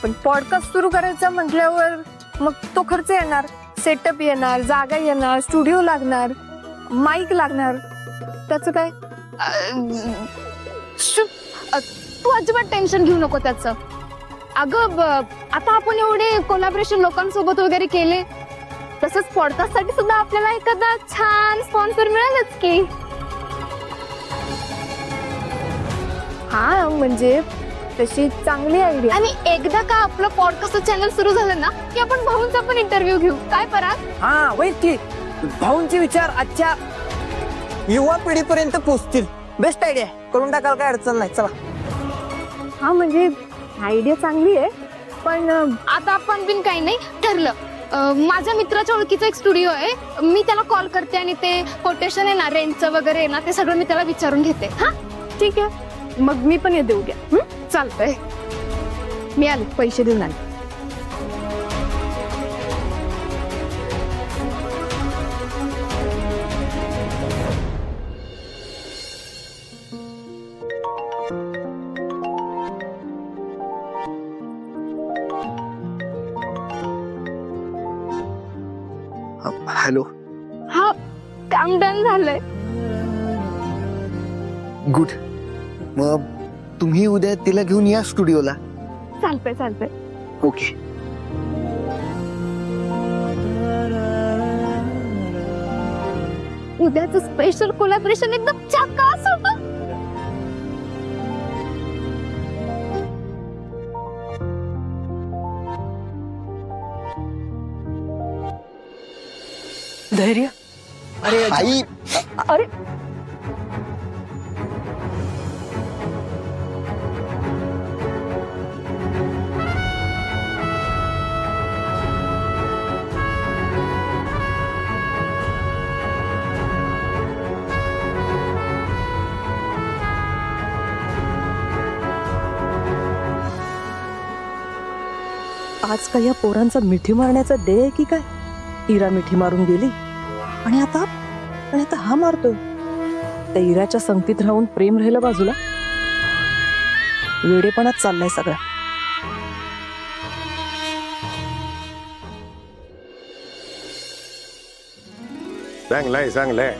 पण पॉडकास्ट सुरू करायचा म्हटल्यावर मग तो खर्च येणार, सेटअप येणार, जागा येणार, स्टुडिओ लागणार, माईक लागणार. त्याचं काय? तू अजिबात टेन्शन घेऊ नको त्याचं. अगं आता आपण एवढे कोलॅबोरेशन लोकांसोबत वगैरे केले, तसंच पॉडकास्ट साठी सुद्धा आपल्याला एखादा छान स्पॉन्सर मिळालच की. हा म्हणजे तशी चांगली आयडिया. आणि एकदा का आपलं पॉडकास्ट चॅनल सुरू झालं ना की आपण भाऊंचा पण इंटरव्ह्यू घेऊ. काय पराग? हा वैद की भाऊंचे विचार आजच्या युवा पिढीपर्यंत पोहोचतील. बेस्ट आयडिया, करून टाकाल, काय अडचण नाही. चला. हा म्हणजे आयडिया चांगली आहे, पण आता आपण बिन काही नाही ठरलं. माझ्या मित्राच्या ओळखीचा एक स्टुडिओ आहे, मी त्याला कॉल करते आणि ते कोटेशन आहे ना, रेंटचं वगैरे ना, ते सगळं मी त्याला विचारून घेते. हा ठीक आहे, मग मी पण येते उद्या. चालतंय. मी आले, पैसे देऊन आले. हॅलो. हा काम डन झालंय. गुड. मग तुम्ही उद्या तिला घेऊन या स्टुडिओला. चालतंय चालतंय. ओके. उद्याचं स्पेशल कोलॅबोरेशन एकदम झकास होतं. धैर्य. अरे आई. अरे आज काय या पोरांचा मिठी मारण्याचा डे आहे की काय? इरा मिठी मारून गेली आणि आता हा मारतोय. त्या इराच्या संगतीत राहून प्रेम राहिलं बाजूला. वेडेपणात चाललाय सगळा. चांगलाय चांगलाय,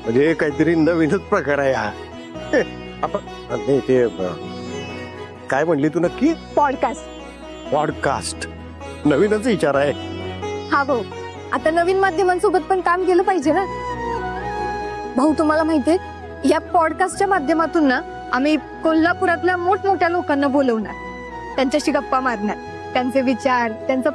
म्हणजे काहीतरी नवीनच प्रकार आहे हा. आपण नाही ते काय म्हणली तू नक्की? पॉडकास्ट. पॉडकास्ट नवीनच विचार आहे. हा भाऊ, आता नवीन माध्यमांसोबत पण काम केलं पाहिजे ना. भाऊ तुम्हाला माहितीये, या पॉडकास्टच्या माध्यमातून ना आम्ही कोल्हापुरातल्या मोठमोठ्या लोकांना बोलवणार, त्यांच्याशी गप्पा मारणार, त्यांचे विचार, त्यांचा